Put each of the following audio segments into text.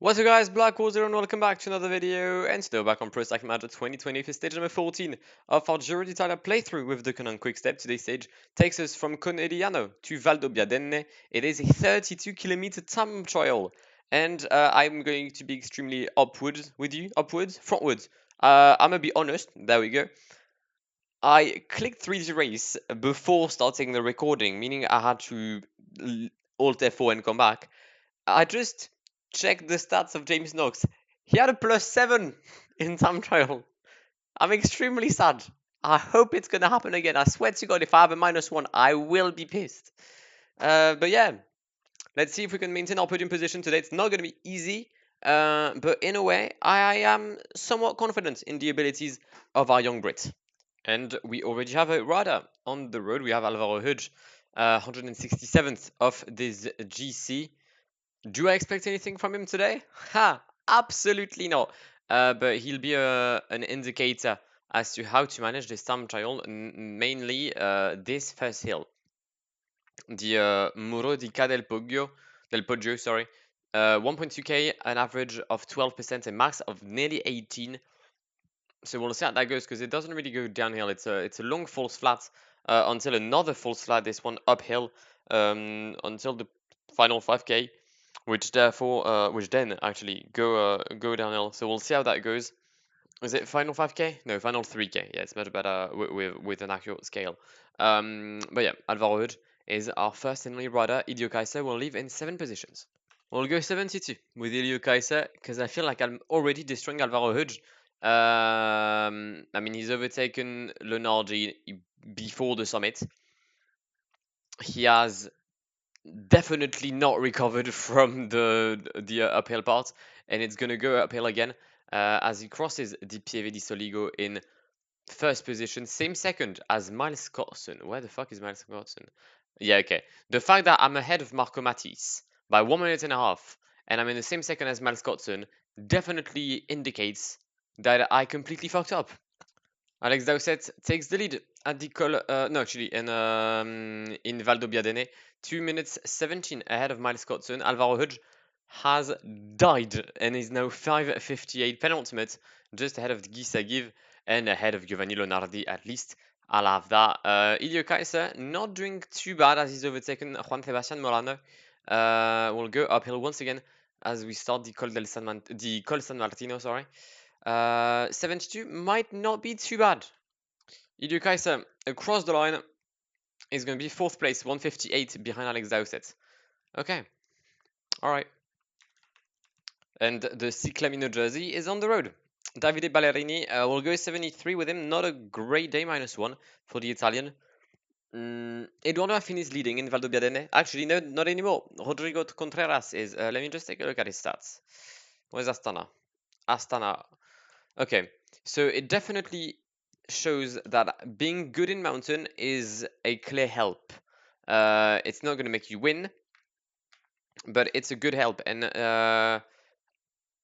What's up guys, Blackwar and welcome back to another video, and today we're back on Pro Cycling Manager 2020 for stage number 14 of our Giro d'Italia playthrough with the Conan Quickstep. Today's stage takes us from Conegliano to Valdobbiadene. It is a 32-kilometer time trial, and I'm going to be extremely frontwards. I'm gonna be honest, there we go. I clicked 3D race before starting the recording, meaning I had to Alt F4 and come back. I just checked the stats of James Knox. He had a +7 in time trial. I'm extremely sad. I hope it's gonna happen again. I swear to God, if I have a -1, I will be pissed. But yeah, let's see if we can maintain our podium position today. It's not gonna be easy, but in a way, I am somewhat confident in the abilities of our young Brit. And we already have a rider on the road. We have Alvaro Hudge, 167th of this GC. Do I expect anything from him today? Ha! Absolutely not. But he'll be an indicator as to how to manage this time trial, mainly this first hill. The Muro di Ca del Poggio, sorry. 1.2k, an average of 12%, a max of nearly 18. So we'll see how that goes because it doesn't really go downhill. It's a long false flat until another false flat. This one uphill until the final 5k, which then actually go downhill. So we'll see how that goes. Is it final 5k? No, final 3k. Yeah, it's much better with an accurate scale. But yeah, Alvaro Hood is our first and only rider. Ilio Kaiser will leave in 7 positions. We'll go 72 with Ilio Kaiser because I feel like I'm already destroying Alvaro Hood. I mean, he's overtaken Leonardi before the summit. He has definitely not recovered from the uphill part, and it's gonna go uphill again as he crosses the Pieve di Soligo in first position, same second as Miles Scottson. Where the fuck is Miles Scottson? Yeah, okay. The fact that I'm ahead of Marco Matisse by 1 minute and a half, and I'm in the same second as Miles Scottson, definitely indicates that I completely fucked up. Alex Dowsett takes the lead at the no, actually, in Valdobbiadene, 2 minutes 17 ahead of Miles Scottson. Alvaro Hudge has died and is now 5:58 penultimate, just ahead of Guy Sagiv and ahead of Giovanni Leonardi at least. I'll have that. Ilio Kaiser not doing too bad as he's overtaken Juan Sebastian Molano. We'll go uphill once again as we start the Col San Martino, sorry. 72 might not be too bad. Ilio Kaiser across the line is going to be 4th place, 158 behind Alex Dowsett. Okay, all right. And the Ciclamino jersey is on the road. Davide Ballerini will go 73 with him. Not a great day, -1 for the Italian. Eduardo Affini is leading in Valdobbiadene. Actually, no, not anymore. Rodrigo Contreras is. Let me just take a look at his stats. Where's Astana? Astana. Okay, so it definitely shows that being good in mountain is a clear help. It's not going to make you win, but it's a good help, and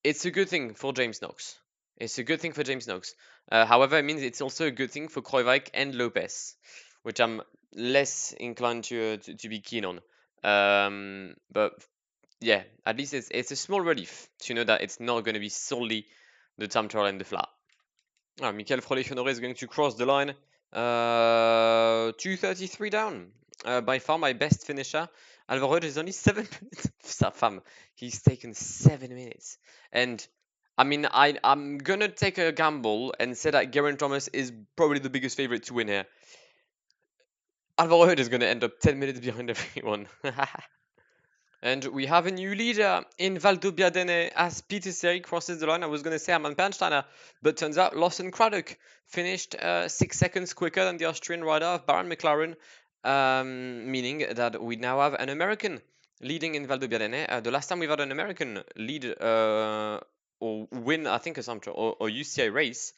it's a good thing for James Knox. It's a good thing for James Knox. However, it means it's also a good thing for Kruijswijk and Lopez, which I'm less inclined to be keen on. But yeah, at least it's a small relief to know that it's not going to be solely the time trial and the flat. Michael Frollet-Honoré is going to cross the line. 2:33 down. By far my best finisher. Alvaro is only 7 minutes. Sa femme. He's taken 7 minutes. And I mean, I'm gonna take a gamble and say that Geraint Thomas is probably the biggest favorite to win here. Alvaro is gonna end up 10 minutes behind everyone. And we have a new leader in Valdobbiadene as Peter Seri crosses the line. I was going to say Hermann Pernsteiner, but turns out Lawson Craddock finished 6 seconds quicker than the Austrian rider of Baron McLaren, meaning that we now have an American leading in Valdobbiadene. The last time we've had an American lead or win, I think, or UCI race,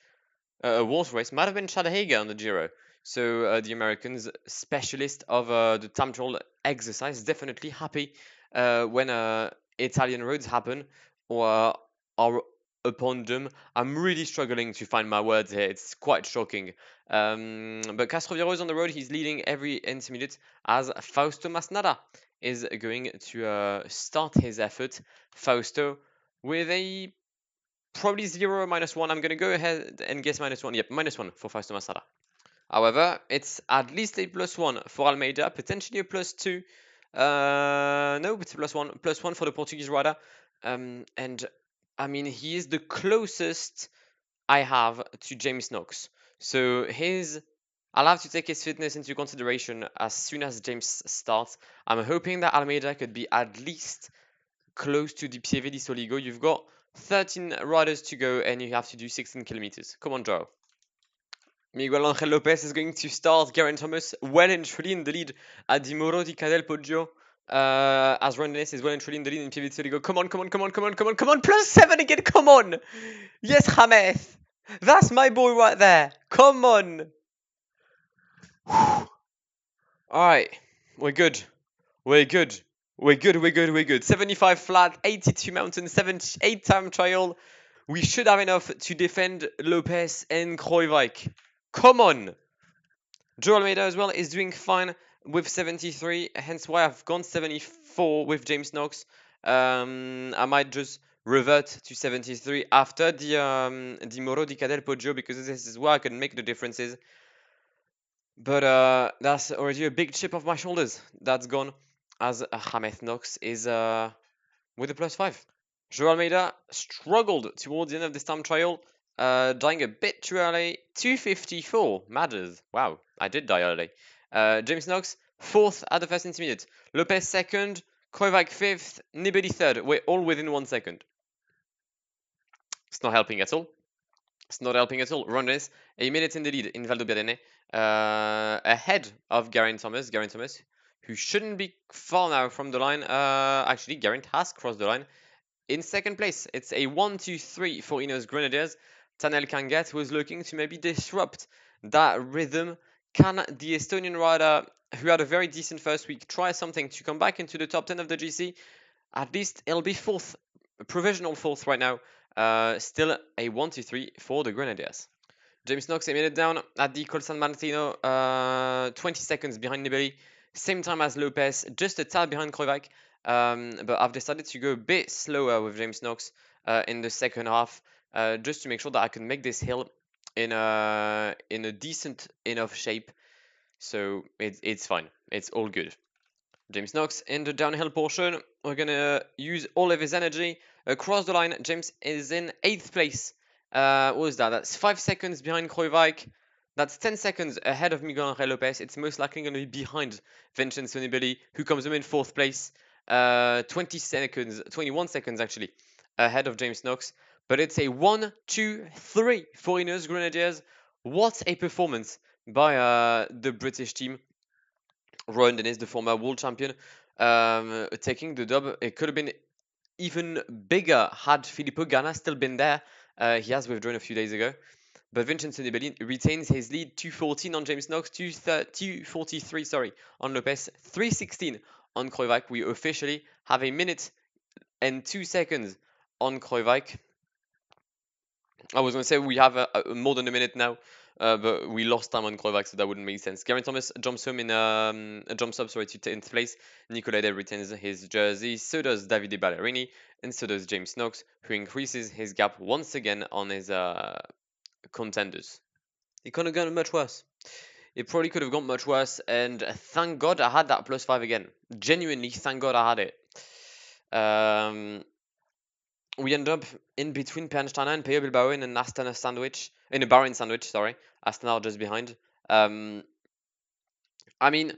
a Wolves race, might have been Chad Hager on the Giro. So the Americans, specialist of the time trial exercise, definitely happy when Italian roads happen or are upon them. I'm really struggling to find my words here. It's quite shocking. But Castroviejo is on the road. He's leading every intermediate as Fausto Masnada is going to start his effort. Fausto with a probably 0 or -1. I'm going to go ahead and guess -1. Yep, -1 for Fausto Masnada. However, it's at least a +1 for Almeida, potentially a +2. No, it's a +1 for the Portuguese rider. And I mean, he is the closest I have to James Knox. So I'll have to take his fitness into consideration as soon as James starts. I'm hoping that Almeida could be at least close to the Pieve di Soligo. You've got 13 riders to go and you have to do 16 kilometers. Come on, Joe. Miguel Angel Lopez is going to start. Geraint Thomas well and truly in the lead at the Muro di Cadel Poggio. As Ron Dennis is well and truly in the lead in Pieve di Soligo. Come on, come on, come on, come on, come on, come on. +7 again, come on. Yes, James. That's my boy right there. Come on. All right. We're good. We're good. We're good. We're good. We're good. 75 flat, 82 mountain, 78 time trial. We should have enough to defend Lopez and Kruijswijk. Come on. Joe Almeida as well is doing fine with 73, hence why I've gone 74 with James Knox. I might just revert to 73 after the Moro di Cadel Poggio because this is where I can make the differences. But that's already a big chip off my shoulders. That's gone as James Knox is with a +5. Joe Almeida struggled towards the end of this time trial, dying a bit too early. 254 matters. Wow, I did die early. James Knox, 4th at the first intermediate. Lopez 2nd, Kruijswijk 5th, Nibali 3rd. We're all within 1 second. It's not helping at all. It's not helping at all. Rondes, a minute in the lead in Valdobbiadene, ahead of Geraint Thomas. Geraint Thomas, who shouldn't be far now from the line. Actually, Geraint has crossed the line. In 2nd place, it's a 1-2-3 for Ineos Grenadiers. Tanel Kangat was looking to maybe disrupt that rhythm. Can the Estonian rider, who had a very decent first week, try something to come back into the top 10 of the GC? At least it'll be 4th, provisional 4th right now. Still a 1-2-3 for the Grenadiers. James Knox a minute down at the Col San Martino, 20 seconds behind Nibali. Same time as Lopez, just a tad behind Kruijswijk. But I've decided to go a bit slower with James Knox in the second half, just to make sure that I can make this hill in a decent enough shape. So it's fine. It's all good. James Knox in the downhill portion. We're gonna use all of his energy across the line. James is in 8th place. What was that? That's 5 seconds behind Kruijswijk. That's 10 seconds ahead of Miguel Angel Lopez. It's most likely going to be behind Vincenzo Nibali, who comes in 4th place. 21 seconds actually, ahead of James Knox. But it's a 1-2-3 for Ineos Grenadiers. What a performance by the British team. Rowan Dennis, the former world champion, taking the dub. It could have been even bigger had Filippo Ganna still been there. He has withdrawn a few days ago. But Vincenzo Nibali retains his lead, 2:14 on James Knox, 2:43 sorry, on Lopez, 3:16 on Kruijswijk. We officially have a minute and 2 seconds on Kruijswijk. I was going to say we have more than a minute now, but we lost time on Kruijswijk, so that wouldn't make sense. Geraint Thomas jumps home in jumps up to 10th place. Nicolade retains his jersey. So does Davide Ballerini, and so does James Knox, who increases his gap once again on his contenders. It could have gone much worse. It probably could have gone much worse, and thank God I had that +5 again. Genuinely, thank God I had it. We end up in between Pernsteiner and Peyo Bilbao in an Astana sandwich, in a Bahrain sandwich, sorry. Astana are just behind. I mean,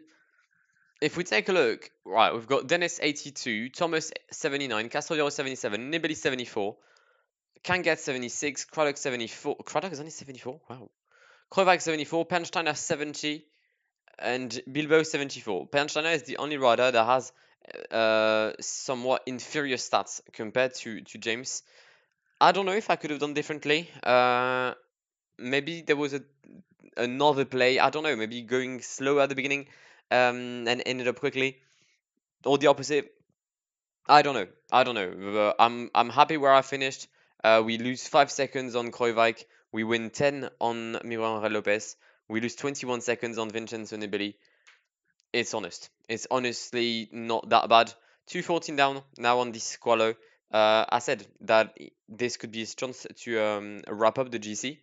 if we take a look, right, we've got Dennis 82, Thomas 79, Castroviejo 77, Nibali 74, Kangat 76, Craddock 74. Craddock is only 74? Wow. Kruijswijk 74, Pernsteiner 70, and Bilbao 74. Pernsteiner is the only rider that has somewhat inferior stats compared to James. I don't know if I could have done differently. Maybe there was another play. I don't know. Maybe going slow at the beginning and ended up quickly, or the opposite. I don't know. I don't know. I'm happy where I finished. We lose 5 seconds on Kruijswijk. We win 10 on Miguel Angel Lopez. We lose 21 seconds on Vincenzo Nibali. It's honest. It's honestly not that bad. 2:14 down now on this Squalo. I said that this could be his chance to wrap up the GC.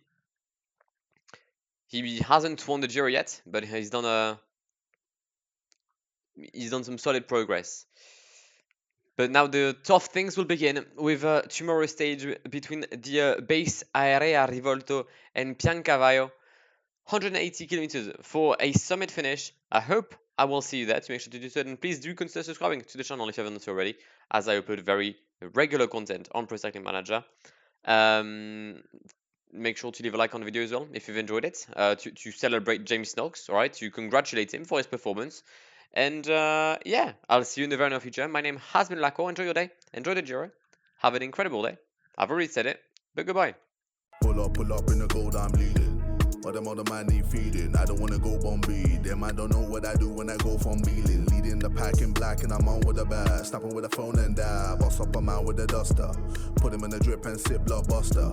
He hasn't won the Giro yet, but he's done some solid progress. But now the tough things will begin with tomorrow's stage between the base Area Rivolto and Piancavallo. 180 kilometers for a summit finish. I hope I will see you there. To make sure to do so, and please do consider subscribing to the channel if you haven't already, as I upload very regular content on Pro Cycling Manager. Make sure to leave a like on the video as well if you've enjoyed it, to celebrate James Knox, all right, to congratulate him for his performance. And yeah, I'll see you in the very near future. My name has been Blackwar. Enjoy your day. Enjoy the Giro. Have an incredible day. I've already said it, but goodbye. Pull up in the gold, I'm leading. But them other man need feeding. I don't wanna go Bombay. Them I don't know what I do when I go from Beeling. Leading the pack in black and I'm on with the bag. Snapping with a phone and dab. Boss up a man with a duster. Put him in the drip and sit blockbuster.